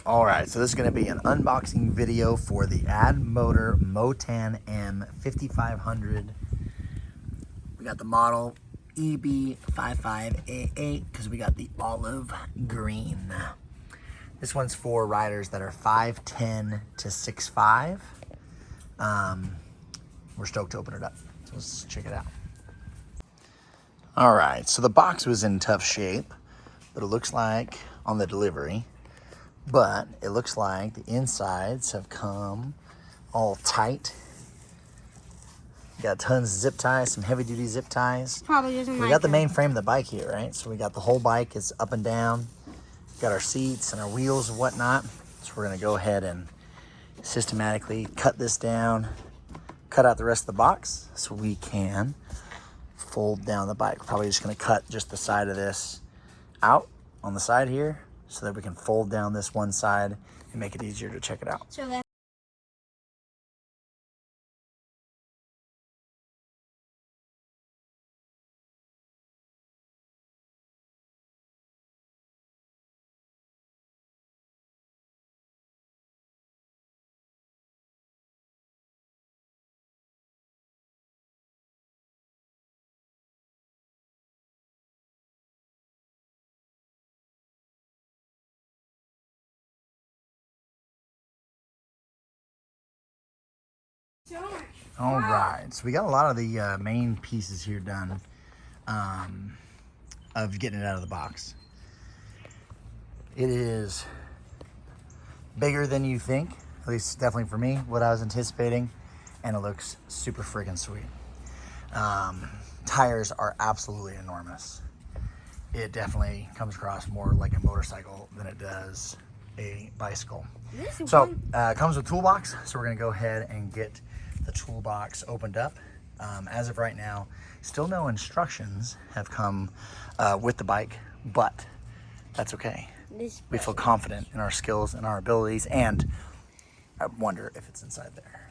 All right, so this is going to be an unboxing video for the ADDMOTOR Motan M5500. We got the model EB5588 because we got the olive green. This one's for riders that are 5'10 to 6'5". We're stoked to open it up, so let's check it out. All right, so the box was in tough shape, but it looks like on the delivery, but it looks like the insides have come all tight. Got tons of zip ties, some heavy duty zip ties. Probably doesn't We got the main frame of the bike here, right? So we got the whole bike is up and down. Got our seats and our wheels and whatnot. So we're gonna go ahead and systematically cut this down, cut out the rest of the box so we can fold down the bike. We're probably just gonna cut just the side of this out on the side here so that we can fold down this one side and make it easier to check it out. So that All right, so we got a lot of the main pieces here done of getting it out of the box. It is bigger than you think, at least definitely for me, what I was anticipating, and it looks super friggin' sweet. Tires are absolutely enormous. It definitely comes across more like a motorcycle than it does a bicycle. So it comes with Toolbox, so we're gonna go ahead and get the Toolbox opened up. As of right now, still no instructions have come with the bike, but that's okay. We feel confident in our skills and our abilities, and I wonder if it's inside there.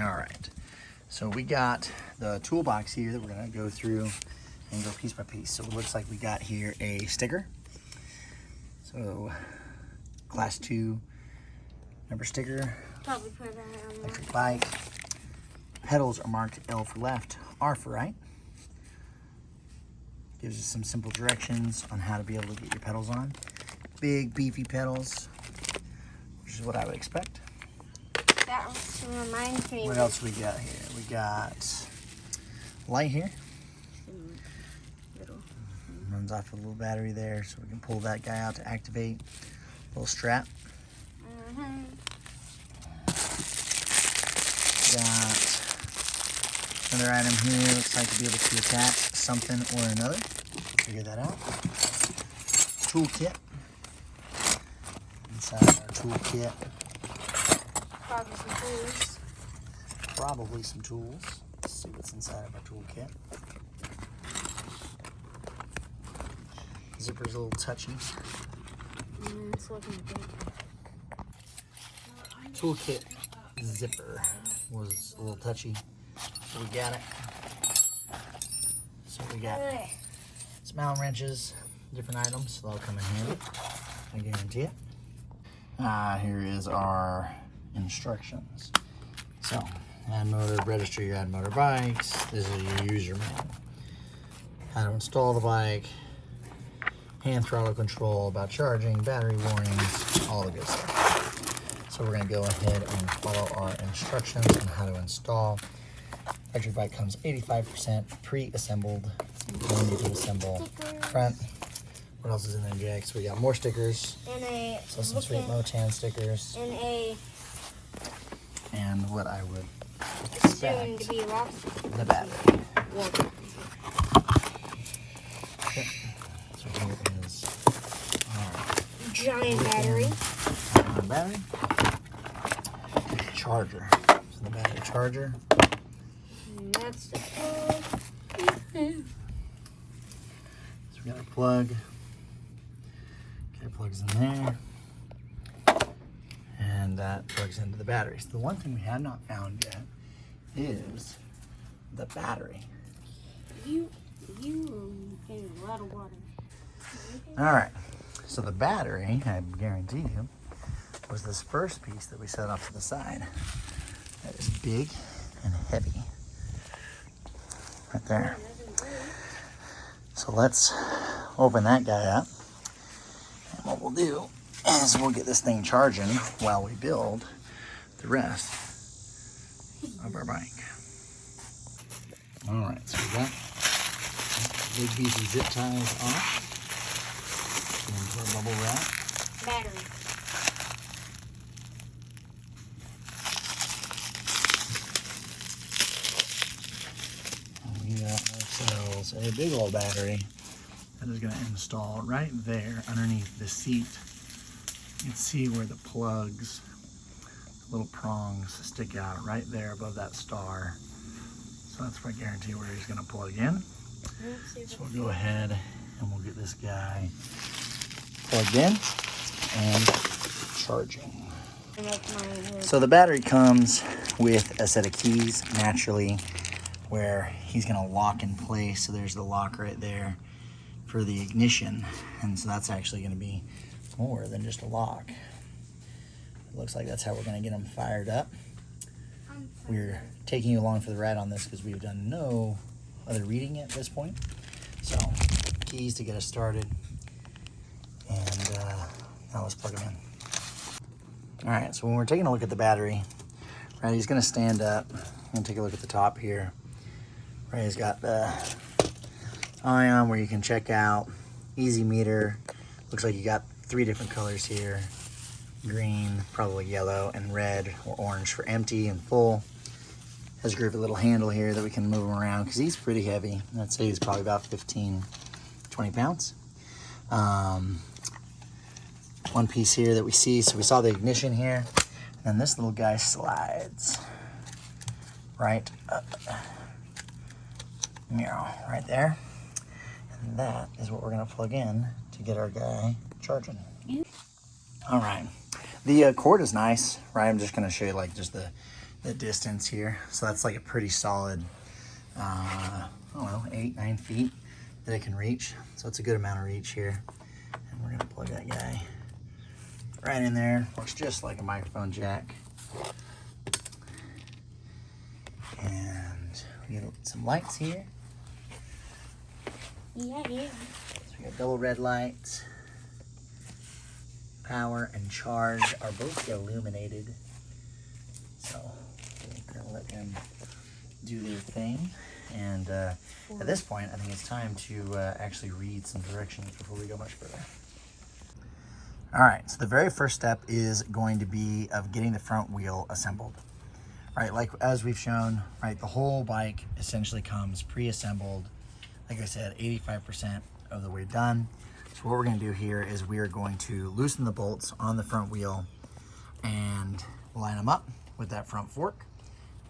All right, so we got the Toolbox here that we're gonna go through and go piece by piece. So it looks like we got here a sticker. So class 2 number sticker. probably put that on there. Electric bike. Pedals are marked L for left, R for right. Gives you some simple directions on how to be able to get your pedals on. Big beefy pedals, which is what I would expect. That reminds me. What else we got here? We got light here. Runs off a little battery there, so we can pull that guy out to activate. Little strap. Got another item here. Looks like to be able to attach something or another. Figure that out. Toolkit. Inside our toolkit, Probably some tools. probably some tools. Let's see what's inside of our toolkit. Zipper's a little touchy. It's looking good. Toolkit zipper was a little touchy, so we got it. So we got some Allen wrenches, different items, so that'll come in handy, I guarantee it. Here is our instructions. So, ADDMOTOR, register your ADDMOTOR bikes. This is your user manual. How to install the bike, hand throttle control, about charging, battery warnings, all the good stuff. So we're gonna go ahead and follow our instructions on how to install. Electric bike comes 85% pre-assembled. No need to assemble front. What else is in there, Jack? So we got more stickers. And Some sweet Motan stickers. And what I would soon to expect, be locked. the battery. Okay. So here is our Giant battery. battery. Charger. So the battery charger. And that's the plug. So we got a plug. Okay, plugs in there. And that plugs into the battery. So the one thing we have not found yet is the battery. You getting a lot of water. All right. So the battery, I guarantee you, was this first piece that we set off to the side. That is big and heavy. Right there. So let's open that guy up. And what we'll do is we'll get this thing charging while we build the rest of our bike. All right, so we got big beefy zip ties off. Into our bubble wrap. Battery. We got ourselves a big old battery that is going to install right there underneath the seat. You can see where the plugs, little prongs stick out right there above that star. So that's where I guarantee where he's going to plug in. So we'll go ahead and we'll get this guy plugged in and charging. So the battery comes with a set of keys naturally where he's going to lock in place. So there's the lock right there for the ignition. And so that's actually going to be more than just a lock. It looks like that's how we're going to get him fired up. We're taking you along for the ride on this because we've done no other reading at this point. So keys to get us started. And now let's plug them in. All right, so when we're taking a look at the battery, right, he's going to stand up and take a look at the top here. Right, he's got the ion where you can check out, easy meter. Looks like you got 3 different colors here. Green, probably yellow, and red or orange for empty and full. Has a groovy little handle here that we can move him around because he's pretty heavy. I'd say he's probably about 15, 20 pounds. One piece here that we see, so we saw the ignition here, and then this little guy slides right up. Right there. And that is what we're going to plug in to get our guy charging. All right. The cord is nice, right? I'm just going to show you like just the distance here. So that's like a pretty solid, I don't know, 8-9 feet that it can reach. So it's a good amount of reach here. And we're going to plug that guy right in there. Works just like a microphone jack. And we get some lights here. Yeah. So we got double red lights. Power and charge are both illuminated. So we're gonna let them do their thing. And at this point, I think it's time to actually read some directions before we go much further. All right, so the very first step is going to be of getting the front wheel assembled. Right, like as we've shown, right, the whole bike essentially comes pre-assembled. Like I said, 85% of the way done. So what we're gonna do here is we are going to loosen the bolts on the front wheel and line them up with that front fork.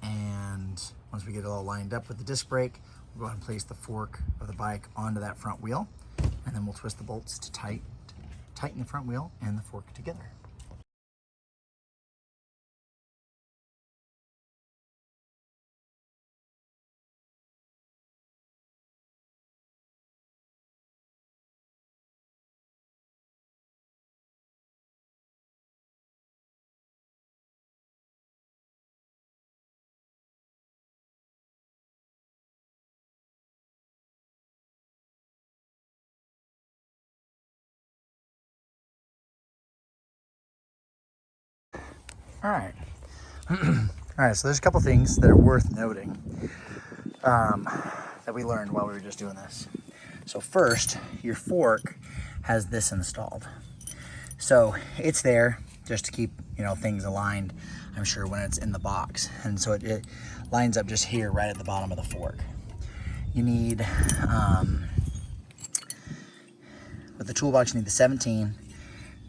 And once we get it all lined up with the disc brake, we'll go ahead and place the fork of the bike onto that front wheel. And then we'll twist the bolts to tighten the front wheel and the fork together. All right. All right, so there's a couple things that are worth noting that we learned while we were just doing this. So first, your fork has this installed. So it's there just to keep, things aligned, I'm sure, when it's in the box. And so it lines up just here right at the bottom of the fork. You need, with the toolbox, you need the 17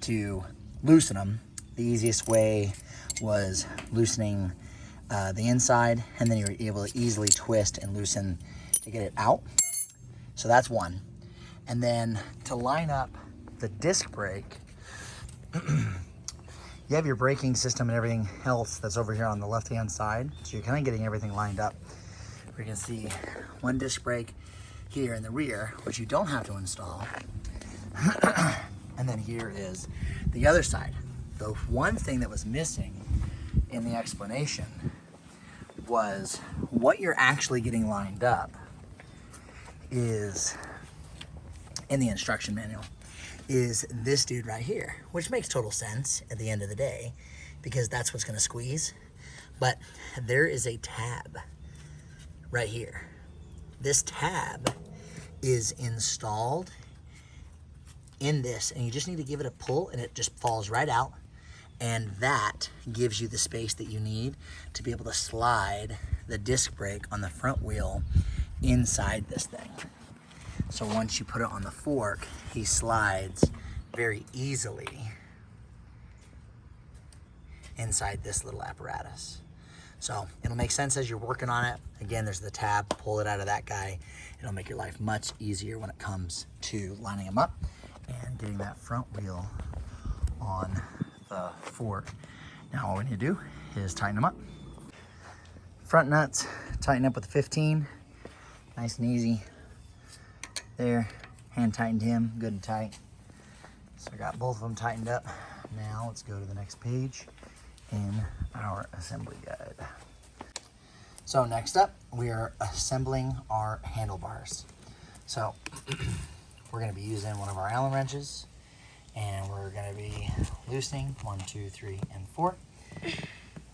to loosen them. The easiest way was loosening the inside, and then you were able to easily twist and loosen to get it out. So that's one. And then to line up the disc brake, you have your braking system and everything else that's over here on the left-hand side. So you're kind of getting everything lined up. We can see one disc brake here in the rear, which you don't have to install. And then here is the other side. The one thing that was missing in the explanation was what you're actually getting lined up is, in the instruction manual, is this dude right here, which makes total sense at the end of the day because that's what's gonna squeeze. But there is a tab right here. This tab is installed in this, and you just need to give it a pull and it just falls right out, and that gives you the space that you need to be able to slide the disc brake on the front wheel inside this thing. So once you put it on the fork, he slides very easily inside this little apparatus. So it'll make sense as you're working on it. Again, there's the tab, pull it out of that guy. It'll make your life much easier when it comes to lining them up and getting that front wheel on the fork. Now all we need to do is tighten them up. Front nuts, tighten up with the 15. Nice and easy. There, hand tightened him, good and tight. So I got both of them tightened up. Now let's go to the next page in our assembly guide. So next up, we are assembling our handlebars. So we're gonna be using one of our Allen wrenches, and we're gonna be loosening 1, 2, 3, and 4. We're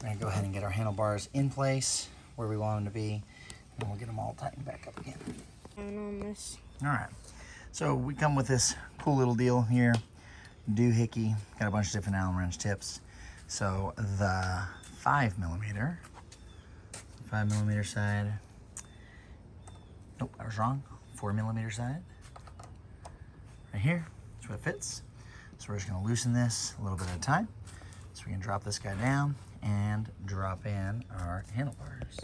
gonna go ahead and get our handlebars in place where we want them to be, and we'll get them all tightened back up again. On this. All right, so we come with this cool little deal here, doohickey, got a bunch of different Allen wrench tips. So the 5mm side, nope, I was wrong, 4mm side, right here, that's where it fits. So we're just gonna loosen this a little bit at a time. So we can drop this guy down and drop in our handlebars.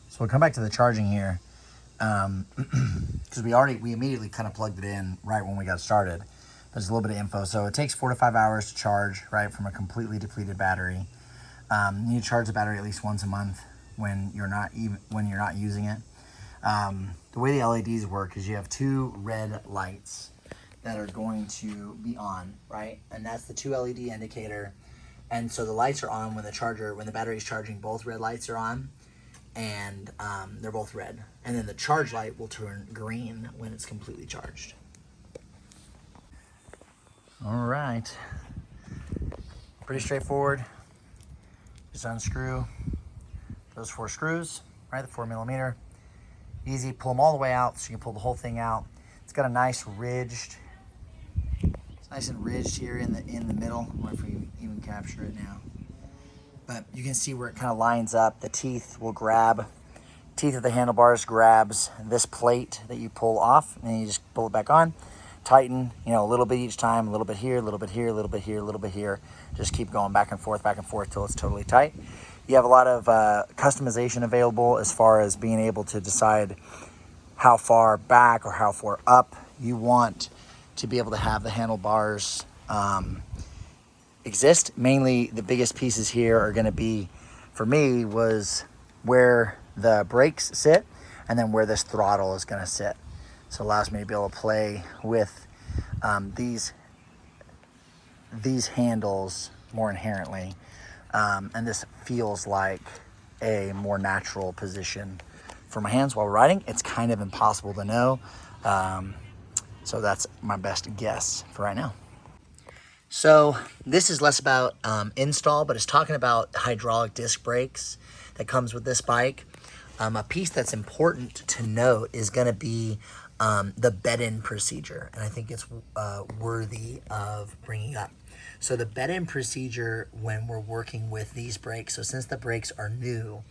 So we'll come back to the charging here, because we immediately kind of plugged it in right when we got started. There's a little bit of info. So it takes 4 to 5 hours to charge, right, from a completely depleted battery. You need to charge the battery at least once a month when you're not using it. The way the LEDs work is you have 2 red lights that are going to be on, right? And that's the 2 LED indicator. And so the lights are on when the battery is charging, both red lights are on, and they're both red. And then the charge light will turn green when it's completely charged. All right, pretty straightforward. Just unscrew those 4 screws, right, the 4mm. Easy, pull them all the way out so you can pull the whole thing out. It's got a nice ridged, it's nice and ridged here in the middle. I wonder if we can even capture it now. But you can see where it kind of lines up. The teeth will grab, teeth of the handlebars grabs this plate that you pull off, and then you just pull it back on. Tighten, a little bit each time, a little bit here, a little bit here, a little bit here, a little bit here. Just keep going back and forth till it's totally tight. You have a lot of customization available as far as being able to decide how far back or how far up you want to be able to have the handlebars exist. Mainly the biggest pieces here are going to be, for me, was where the brakes sit and then where this throttle is going to sit. So it allows me to be able to play with these handles more inherently. And this feels like a more natural position for my hands while riding. It's kind of impossible to know. So that's my best guess for right now. So this is less about install, but it's talking about hydraulic disc brakes that comes with this bike. A piece that's important to note is going to be the bed-in procedure, and I think it's worthy of bringing up. So the bed-in procedure when we're working with these brakes, so since the brakes are new,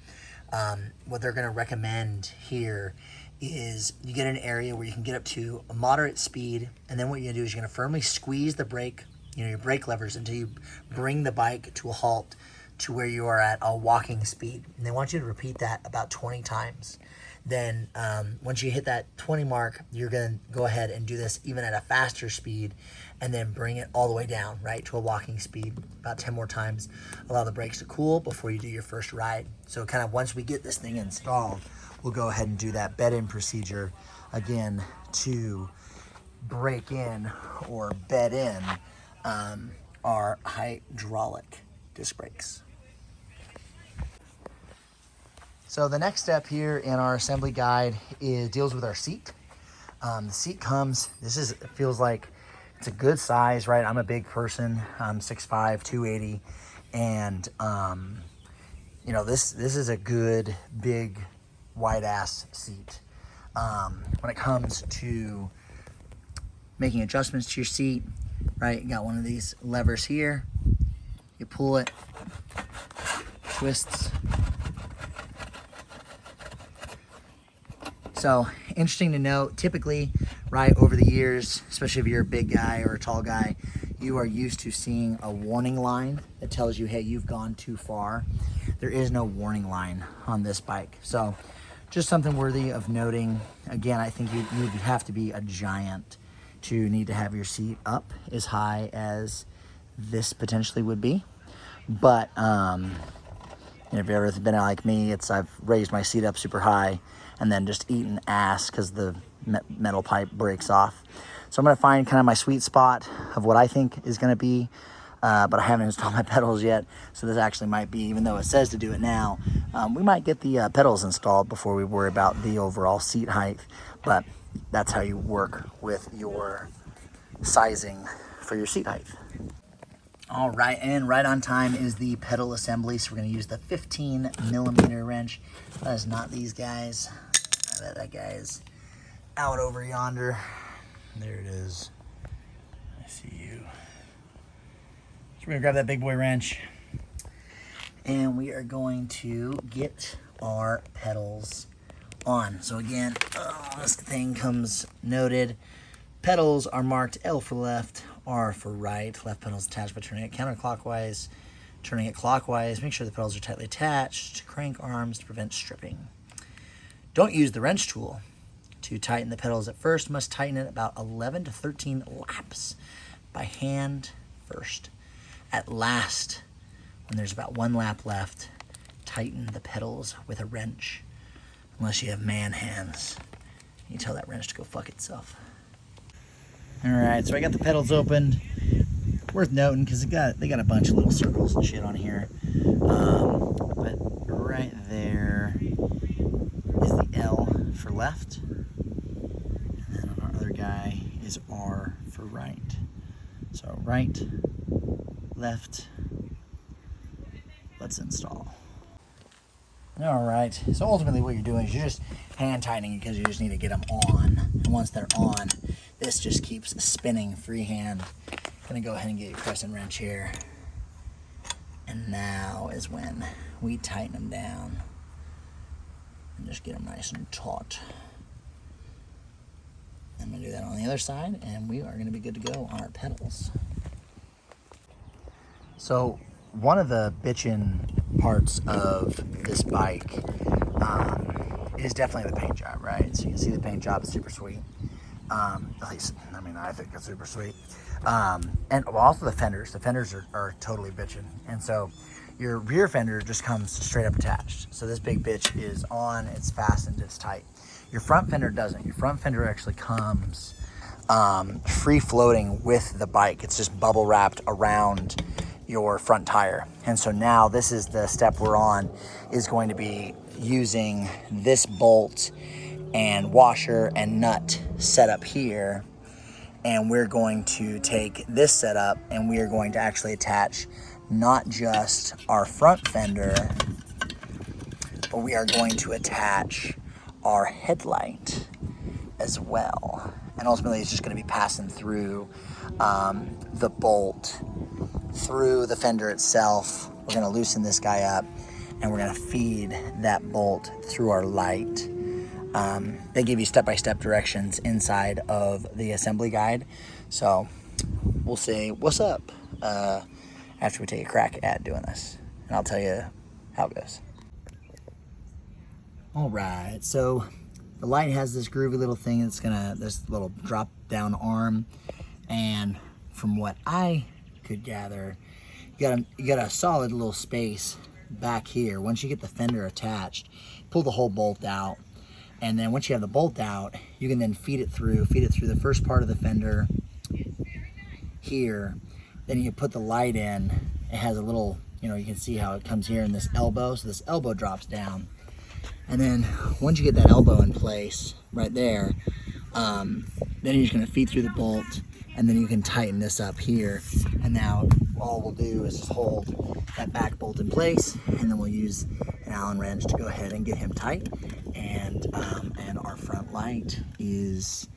what they're going to recommend here is you get an area where you can get up to a moderate speed, and then what you're going to do is you're going to firmly squeeze the brake, your brake levers, until you bring the bike to a halt to where you are at a walking speed. And they want you to repeat that about 20 times. Then once you hit that 20 mark, you're going to go ahead and do this even at a faster speed, and then bring it all the way down, right, to a walking speed about 10 more times. Allow the brakes to cool before you do your first ride. So kind of once we get this thing installed, we'll go ahead and do that bed-in procedure again to break in or bed in are hydraulic disc brakes. So the next step here in our assembly guide deals with our seat. The seat comes, it feels like it's a good size, right? I'm a big person, I'm 6'5", 280, and you know, this is a good, big, wide ass seat. When it comes to making adjustments to your seat, right? You got one of these levers here, you pull it, twists. So interesting to note, typically, right, over the years, especially if you're a big guy or a tall guy, you are used to seeing a warning line that tells you, hey, you've gone too far. There is no warning line on this bike. So just something worthy of noting. Again, I think you would have to be a giant to need to have your seat up as high as this potentially would be. But if you've ever been like me, I've raised my seat up super high and then just eaten ass because the metal pipe breaks off. So I'm gonna find kind of my sweet spot of what I think is gonna be, but I haven't installed my pedals yet. So this actually might be, even though it says to do it now, we might get the pedals installed before we worry about the overall seat height. But that's how you work with your sizing for your seat height. All right, and right on time is the pedal assembly. So we're gonna use the 15mm wrench. That is not these guys. I bet that guy is out over yonder. There it is. I see you. So we're gonna grab that big boy wrench and we are going to get our pedals on. So again, this thing comes noted. Pedals are marked L for left, R for right. Left pedal is attached by turning it counterclockwise, turning it clockwise. Make sure the pedals are tightly attached. Crank arms to prevent stripping. Don't use the wrench tool to tighten the pedals at first. Must tighten it about 11 to 13 laps by hand first. At last, when there's about 1 lap left, tighten the pedals with a wrench. Unless you have man hands, you tell that wrench to go fuck itself. All right, so I got the pedals opened. Worth noting because they got a bunch of little circles and shit on here. But right there is the L for left, and then on our other guy is R for right. So right, left. Let's install. All right, so ultimately what you're doing is you're just hand tightening because you just need to get them on. And once they're on, this just keeps spinning freehand. Gonna go ahead and get your crescent wrench here. And now is when we tighten them down and just get them nice and taut. I'm gonna do that on the other side and we are gonna be good to go on our pedals. So one of the bitchin' parts of this bike is definitely the paint job, right? So you can see the paint job is super sweet. At least, I mean, I think it's super sweet. And also the fenders. The fenders are totally bitchin'. And so your rear fender just comes straight up attached. So this big bitch is on, it's fastened, it's tight. Your front fender doesn't. Your front fender actually comes free floating with the bike. It's just bubble wrapped around your front tire. And so now this is the step we're on, is going to be using this bolt and washer and nut setup here. And we're going to take this setup and we are going to actually attach not just our front fender, but we are going to attach our headlight as well. And ultimately it's just going to be passing through the bolt through the fender itself. We're going to loosen this guy up and we're going to feed that bolt through our light. They give you step-by-step directions inside of the assembly guide. So we'll see what's up after we take a crack at doing this. And I'll tell you how it goes. All right, so the light has this groovy little thing that's this little drop down arm. And from what I could gather, you got a solid little space back here. Once you get the fender attached, pull the whole bolt out, And then once you have the bolt out, you can then feed it through the first part of the fender here. Then you put the light in. It has a little, you know, you can see how it comes here in this elbow. So this elbow drops down. And then once you get that elbow in place right there, then you're just gonna feed through the bolt, and then you can tighten this up here. And now all we'll do is just hold that back bolt in place, and then we'll use an Allen wrench to go ahead and get him tight. And our front light is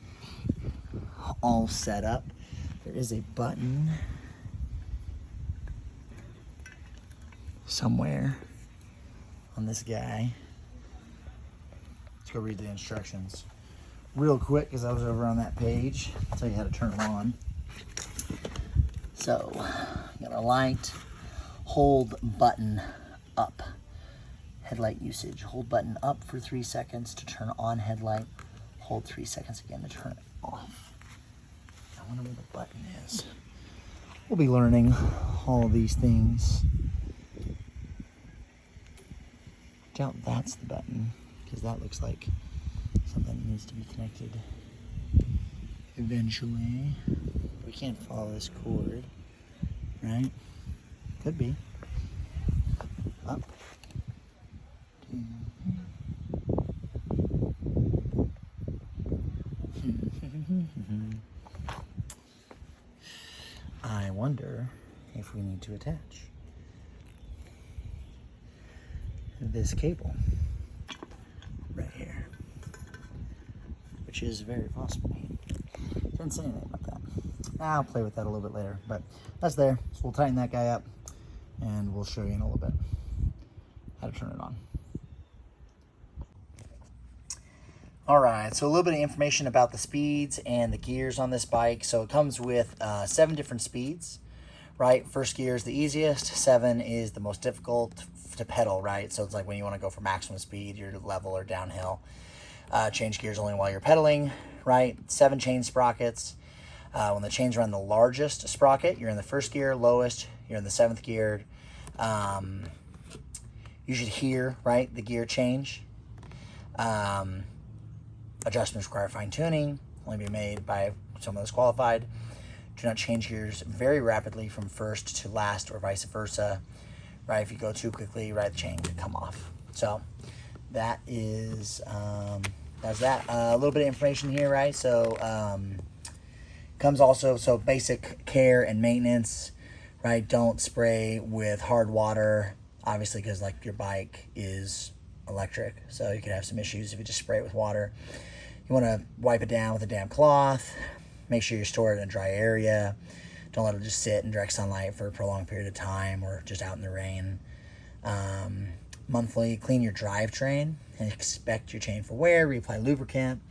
all set up. There is a button somewhere on this guy. Let's go read the instructions real quick, because I was over on that page. I'll tell you how to turn it on. So, got a light, hold button up. Headlight usage, hold button up for 3 seconds to turn on headlight. Hold 3 seconds again to turn it off. I wonder where the button is. We'll be learning all of these things. Doubt that's the button, because that looks like something that needs to be connected eventually. We can't follow this cord, right? Could be. Up. I wonder if we need to attach this cable right here, which is very possible. Didn't say anything about that. I'll play with that a little bit later, but that's there. So we'll tighten that guy up, and we'll show you in a little bit how to turn it on. All right, so a little bit of information about the speeds and the gears on this bike. So it comes with 7 different speeds, right? First gear is the easiest, 7 is the most difficult to pedal, right? So it's like when you want to go for maximum speed, you're level or downhill. Change gears only while you're pedaling, right? 7 chain sprockets. When the chains are on the largest sprocket, you're in the first gear, lowest, you're in the 7th gear. You should hear, right, the gear change. Adjustments require fine-tuning, only be made by someone that's qualified. Do not change gears very rapidly from first to last or vice versa, right? If you go too quickly, right, the chain could come off. So that is, that's that. A little bit of information here, right? So comes also, so basic care and maintenance, right? Don't spray with hard water, obviously, because like your bike is electric, so you could have some issues if you just spray it with water. You want to wipe it down with a damp cloth. Make sure you store it in a dry area. Don't let it just sit in direct sunlight for a prolonged period of time or just out in the rain. Monthly, clean your drivetrain and inspect your chain for wear. Reapply lubricant.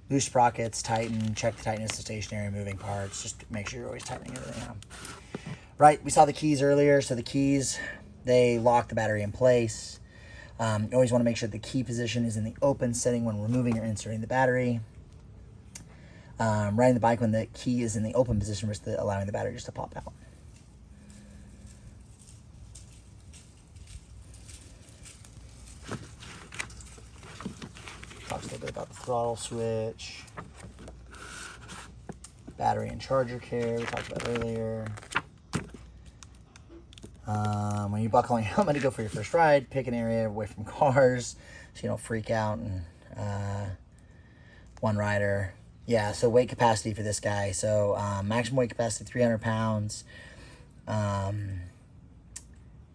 Loose sprockets, tighten. Check the tightness of stationary moving parts. Just make sure you're always tightening everything up. Right, we saw the keys earlier. So the keys, they lock the battery in place. You always want to make sure the key position is in the open setting when removing or inserting the battery. Riding the bike when the key is in the open position versus allowing the battery just to pop out. Talks a little bit about the throttle switch, battery and charger care we talked about earlier. When you buckle on your helmet to go for your first ride, pick an area away from cars so you don't freak out. And one rider. Yeah, so weight capacity for this guy. So maximum weight capacity, 300 pounds.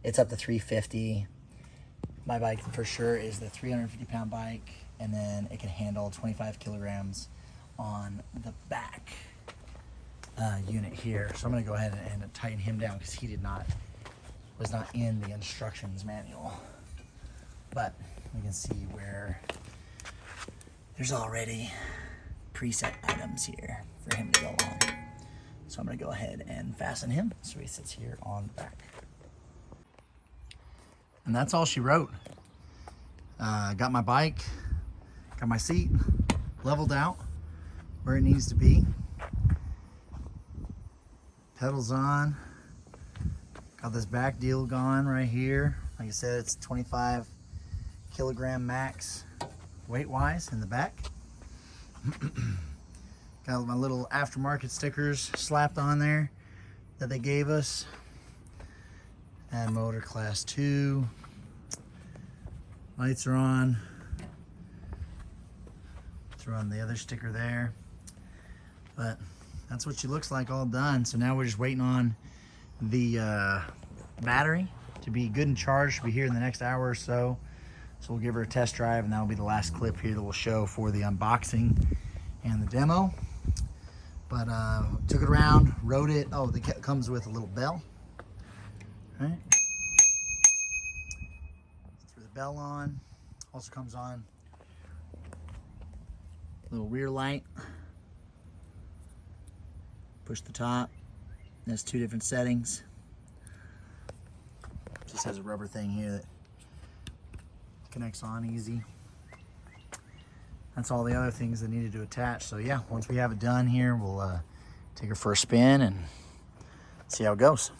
It's up to 350. My bike for sure is the 350-pound bike, and then it can handle 25 kilograms on the back unit here. So I'm going to go ahead and tighten him down because he was not in the instructions manual. But we can see where there's already preset items here for him to go on. So I'm going to go ahead and fasten him so he sits here on the back. And that's all she wrote. Got my bike, got my seat leveled out where it needs to be. Pedals on. Got this back deal going right here. Like I said, it's 25 kilogram max weight wise in the back. Got my little aftermarket stickers slapped on there that they gave us. Add motor class 2. Lights are on. Throw on the other sticker there. But that's what she looks like all done. So now we're just waiting on the battery to be good and charged. Should be here in the next hour or so. So we'll give her a test drive, and that'll be the last clip here that we'll show for the unboxing and the demo. But took it around, rode it. Oh, it comes with a little bell. All right. Threw the bell on. Also comes on little rear light. Push the top. There's 2 different settings. Just has a rubber thing here that connects on easy. That's all the other things that needed to attach. So yeah, once we have it done here, we'll take her for a spin and see how it goes.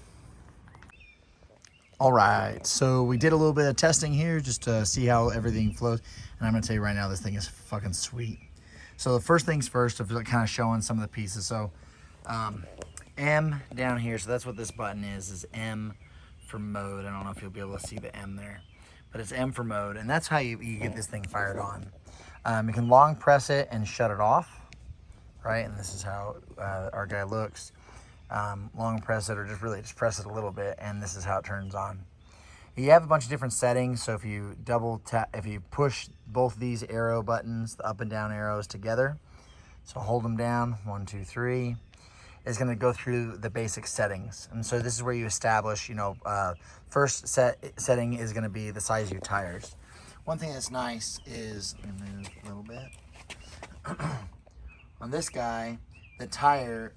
All right, so we did a little bit of testing here just to see how everything flows. And I'm gonna tell you right now, this thing is fucking sweet. So the first things first, of kind of showing some of the pieces. So M down here, so that's what this button is M for mode. I don't know if you'll be able to see the M there, but it's M for mode, and that's how you get this thing fired on. You can long press it and shut it off, right? And this is how our guy looks. Long press it, or just press it a little bit, and this is how it turns on. You have a bunch of different settings, so if you if you push both these arrow buttons, the up and down arrows together, so hold them down, 1, 2, 3, is going to go through the basic settings. And so this is where you establish, first setting is going to be the size of your tires. One thing that's nice is, let me move a little bit. On this guy, the tire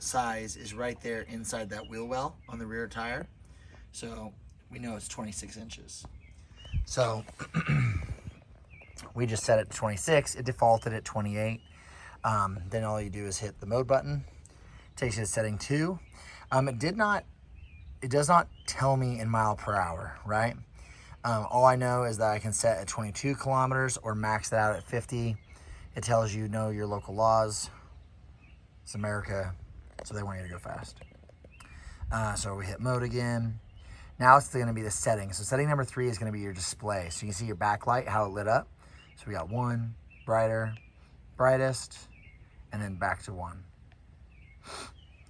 size is right there inside that wheel well on the rear tire. So we know it's 26 inches. So we just set it to 26. It defaulted at 28. Then all you do is hit the mode button. Takes you to setting 2. It does not tell me in mile per hour, right? All I know is that I can set at 22 kilometers or max it out at 50. It tells you know your local laws. It's America, so they want you to go fast. So we hit mode again. Now it's going to be the settings. So setting number 3 is going to be your display. So you can see your backlight, how it lit up. So we got 1, brighter, brightest, and then back to 1.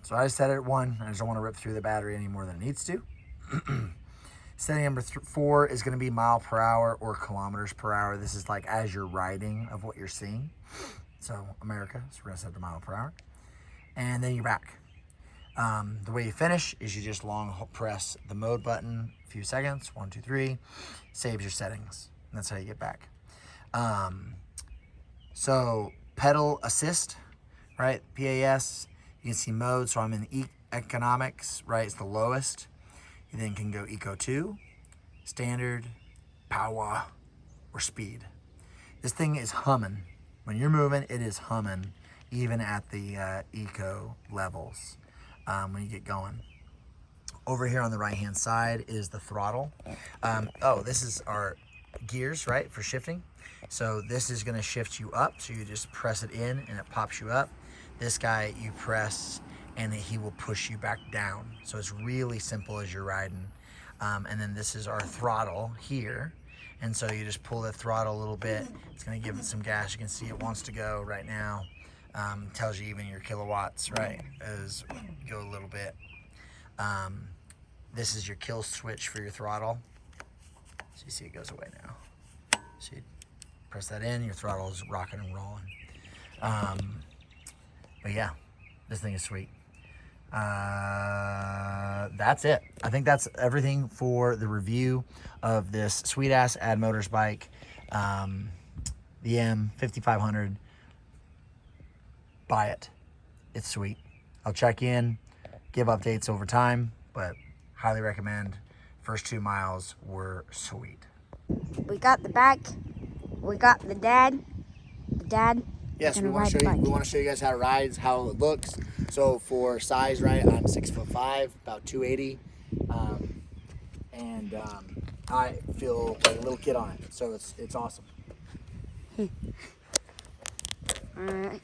So I set it at 1. I just don't want to rip through the battery any more than it needs to. Setting number 4 is going to be mile per hour or kilometers per hour. This is like as you're riding of what you're seeing. So America, so we're going to set the mile per hour. And then you're back. The way you finish is you just long press the mode button a few seconds, 1, 2, 3, saves your settings. And that's how you get back. So pedal assist, right? PAS, you can see mode. So I'm in economics, right? It's the lowest. You then can go Eco 2, Standard, Power, or Speed. This thing is humming. When you're moving, it is humming, even at the Eco levels when you get going. Over here on the right-hand side is the throttle. This is our gears, right, for shifting. So this is going to shift you up. So you just press it in, and it pops you up. This guy, you press, and he will push you back down. So it's really simple as you're riding. And then this is our throttle here. And so you just pull the throttle a little bit. It's gonna give it some gas. You can see it wants to go right now. Tells you even your kilowatts, right? As go a little bit. This is your kill switch for your throttle. So you see it goes away now. So you press that in, your throttle is rocking and rolling. But yeah, this thing is sweet. That's it. I think that's everything for the review of this sweet ass ADDMOTOR bike, the M5500. Buy it. It's sweet. I'll check in, give updates over time, but highly recommend. First 2 miles were sweet. We got the back. We got the dad. The dad. Yes, we want to show you guys how it rides, how it looks. So for size, right, I'm 6'5", about 280, I feel like a little kid on it. So it's awesome. All right.